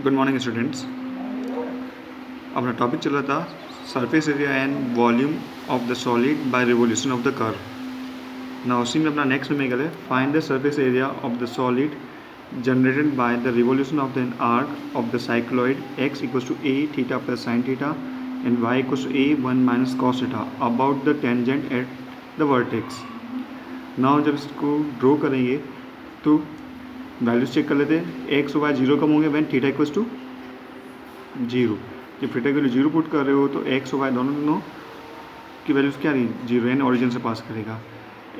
Good morning students. अपना topic चल रहा था surface area and volume of the solid by revolution of the curve. ना उसी में अपना नेक्स्ट नुमेरिकल है find the surface area of the solid generated by the revolution of the arc of the cycloid x equals to a theta plus sine theta and y equals to a 1 minus cos theta about the tangent at the vertex. Now जब इसको draw करेंगे तो values check कर लेते हैं। X Y zero कम होंगे when theta equals to zero. जब थीटा की वैल्यू जीरो पुट कर रहे हो तो एक्स वाई दोनों की वैल्यूज क्या रही जीरो, यानी ओरिजिन से पास करेगा।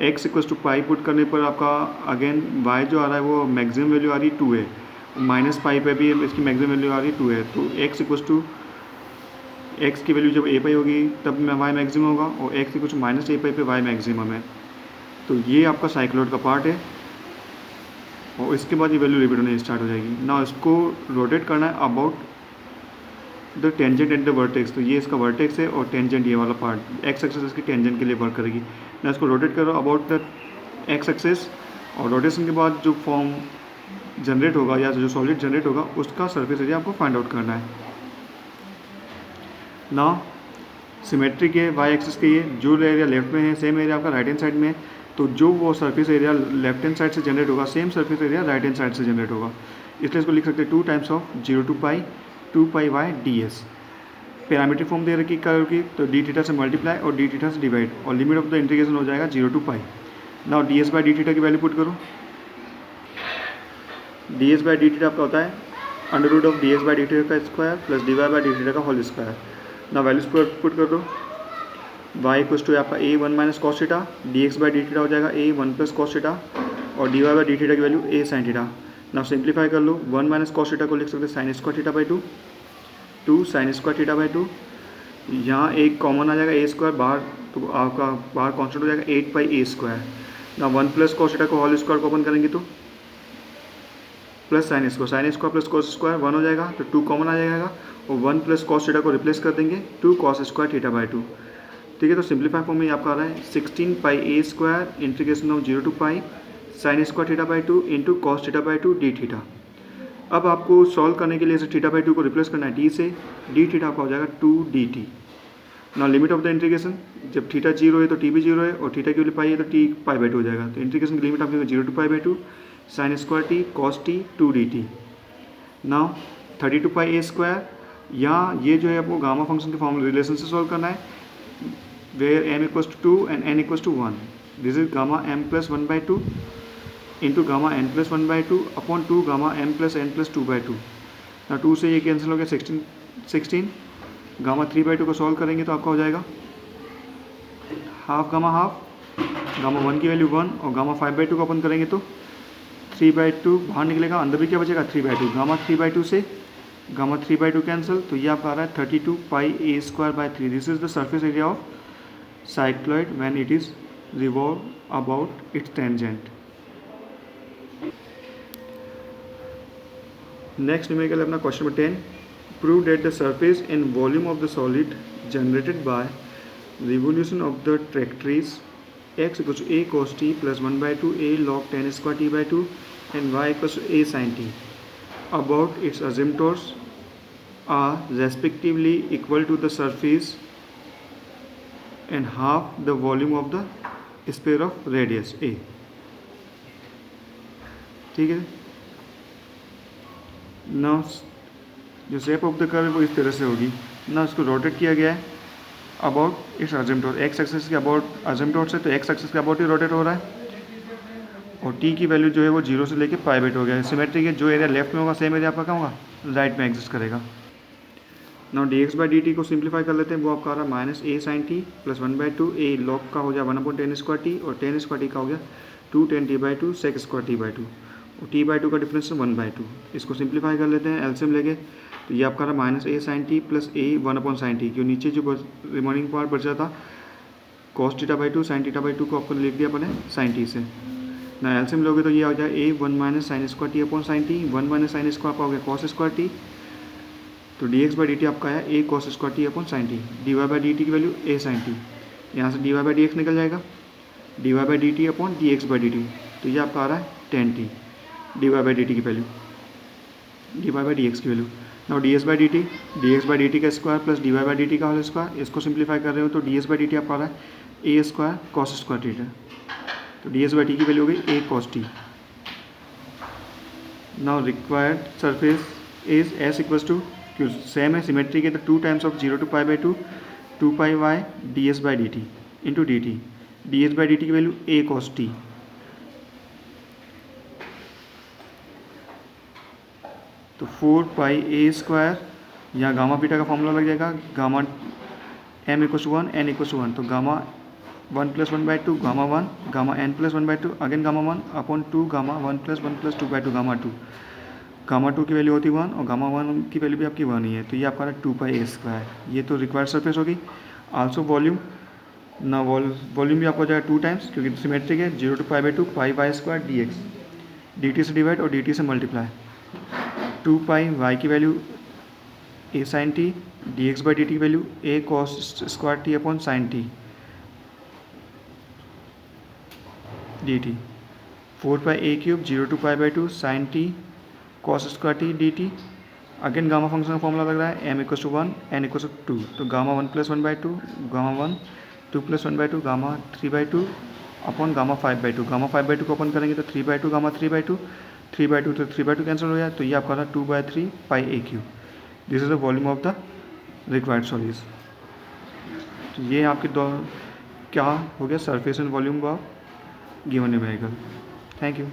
X equals to pi put करने पर आपका अगेन वाई जो आ रहा है वो मैक्सिमम वैल्यू आ रही है 2 है, माइनस पाई पे भी इसकी मैक्सिमम वैल्यू आ रही है 2 है। तो एक्स इक्वल्स टू एक्स की वैल्यू जब ए पाई होगी तब वाई मैक्सिमम होगा और एक्स इक्वल्स टू माइनस ए पाई पे वाई मैक्सिमम है। तो ये आपका साइक्लॉइड का पार्ट है और इसके बाद ये वैल्यू रिपीट होने स्टार्ट हो जाएगी। ना इसको रोटेट करना है about the tangent and the vertex. तो ये इसका वर्टेक्स है और टेंजेंट ये वाला पार्ट एक्स एक्सेस इसकी टेंजेंट के लिए वर्क करेगी। ना इसको रोटेट करो अबाउट द एक्स एक्सेस और रोटेशन के बाद जो फॉर्म जनरेट होगा या जो सॉलिड जनरेट होगा उसका सरफेस एरिया आपको फाइंड आउट करना है। ना सिमेट्रिक है वाई एक्सिस के, ये जो एरिया लेफ्ट में है सेम एरिया आपका राइट हैंड साइड में है। तो जो वो surface area left hand side से जनरेट होगा same surface area right hand side से जनरेट होगा। इसलिए इसको लिख सकते हैं 2 times of 0 to pi 2 pi Y D s. Parametric form दे रखी कर्व की तो डी थीटा से मल्टीप्लाई और डी थीटा से डिवाइड और लिमिट ऑफ द इंटीग्रेशन हो जाएगा 0 to pi. Now d S by d theta की वैल्यू पुट करो। D S by d theta आपका होता है under root of d S by d theta का square plus d y by d theta का whole square. ना values put कर दो। y इक्वल्स टू आपका a 1 minus cos theta, d x by d theta हो जाएगा a 1 plus cos theta और d y by d theta की value a sine theta. ना सिंप्लीफाई कर लो, 1 माइनस कॉस थीटा को लिख सकते हैं sign square theta by 2 sign square theta by 2। यहाँ एक कॉमन आ जाएगा a स्क्वायर बाहर, तो आपका बाहर कॉन्स्टेंट हो जाएगा 8 पाई a स्क्वायर। ना 1 प्लस कॉस थीटा को होल स्क्वायर को ओपन करेंगे तो plus sine square plus cos square 1 हो जाएगा, तो 2 कॉमन आ जाएगा और 1 प्लस कॉस थीटा को रिप्लेस कर देंगे 2 कॉस स्क्वायर थीटा बाई 2। ठीक है, तो सिंप्लीफाई फॉर्म में आपका आ रहा है 16 pi A square integration of 0 to pi sine square theta by 2 into cos theta by 2 d theta. अब आपको सॉल्व करने के लिए इसे थीटा बाई 2 को रिप्लेस करना है डी से, डी थीटा आपका हो जाएगा 2 डी टी। ना लिमिट ऑफ द इंटीग्रेशन, जब थीटा 0 है तो टी भी 0 है और थीटा की वैल्यू पाई है तो टी पाई बाई 2 हो जाएगा। तो इंटीग्रेशन की लिमिट आपकी 0 to pi by 2 sign square T cos T 2 D T. Now 32 pi A square, यहाँ ये जो है आपको गामा फंक्शन के फॉर्म रिलेशन से सॉल्व करना है where m equals to 2 and n equals to 1. This is gamma m plus 1 by 2 into gamma n plus 1 by 2 upon 2 gamma m plus n plus 2 by 2. ना 2 से ये cancel हो गया 16 gamma 3 by 2 को solve करेंगे तो आपका हो जाएगा हाफ गामा 1 की वैल्यू 1 और गामा 5 by 2 को ओपन करेंगे तो 3 by 2 बाहर निकलेगा, अंदर भी क्या बचेगा 3 by 2। गामा 3 by 2 से गामा 3 by 2 कैंसिल, तो ये आपका आ रहा है 32 pi A square by 3। This is the surface area of cycloid when it is revolve about its tangent. Next numerical अपना question number 10, prove that the surface and volume of the solid generated by revolution of the trajectories x equals to a cos t plus 1 by 2 a log tan square t by 2 and y equals to a sin t about its asymptotes are respectively equal to the surface and half the volume of the sphere of radius a। ठीक है, ना जो shape of the curve वो इस तरह से होगी। ना इसको रोटेट किया गया है अबाउट इट्स असिम्प्टोट, एक्स एक्सिस के अबाउट असिम्प्टोट से, तो एक्स एक्सिस के अबाउट ही रोटेट हो रहा है और टी की वैल्यू जो है वो 0 से लेके पाई बाई 2 हो गया है। सिमेट्रिक है, जो एरिया लेफ्ट में होगा सेम एरिया आपका क्या होगा राइट में एग्जिस्ट करेगा। Now D x by D T को सिंप्लीफाई कर लेते हैं, वो आपका आ रहा है minus A sine T plus 1 by 2 A log का हो जाए 1 अपॉन 10 स्क्वायर टी और 10 स्क्वायर टी का हो गया 2 10 T by 2 sec square T by 2 और टी बाई 2 का डिफरेंस है 1 बाई 2। इसको सिंप्लीफाई कर लेते हैं एलसीएम लेके, तो ये आपका आ रहा है minus A sine T plus A 1 upon sine T, क्यों नीचे जो रिमेनिंग पार्ट बचा था cos theta by 2 sine theta by 2 को आपको लिख दिया अपने साइन टी से। ना एलसीएम लोगे तो ये आ जाए a 1 minus sine square t upon sine t, 1 minus sine square का हो गया कॉस स्क्वायर टी, तो d x by D t आपका है a cos square t upon sine t, d y by D T की value a sine t, यहाँ से d y by d x निकल जाएगा d y by D t upon d x by D t, तो ये आपका आ रहा है 10 t d y by D T की value. D y by d x की value. Now d S by D t का square plus d y by D t का होल स्क्वायर, इसको सिंप्लीफाई कर रहे हो तो d S by D t आपका आ रहा है a square cos square theta. तो डी एस बाई टी की वैल्यू हो गई a cos t. Now required surface is S equals to, क्यों सेम है सिमेट्री के, तो 2 times of 0 to pi by 2 pi Y D S by D T into D T. D S by D T की value ए cos T. तो 4 pi ए square, यहाँ gamma beta का formula लग जाएगा, gamma M equal to 1 N equal to 1, तो gamma 1 + 1/2 gamma 1 gamma n + 1/2 again gamma 1 upon 2 gamma 1 + 1 + 2/2 gamma 2। Gamma 2 की value होती है 1 और गामा 1 की वैल्यू भी आपकी 1 ही है, तो ये आपका 2 पाई ए स्क्वायर। ये तो रिक्वायर्ड सरफेस होगी। आल्सो वॉल्यूम, ना वॉल्यूम भी आपको हो जाएगा 2 टाइम्स, क्योंकि सिमेट्रिक है, 0 to pi by 2 pi y square d x, d t से डिवाइड और डी टी से मल्टीप्लाई। 2 पाई वाई की value a sine t, d x by D T की value A cos square t upon sine t d t. 4 pi a cube 0 to pi by 2 sine t cos square t d t. Again gamma function का formula लग रहा है M equal to 1 N equal to 2, तो gamma 1 + 1/2 gamma 1 2 + 1/2 gamma 3/2 upon gamma 5/2। Gamma 5/2 को open करेंगे तो 3/2 gamma 3/2, 3/2 तो 3/2 cancel हो जाए, तो ये आपका था 2/3 pi a cube. This is the volume of the required solids. तो ये आपके दो क्या हो गया, surface and volume of given numerical. Thank you.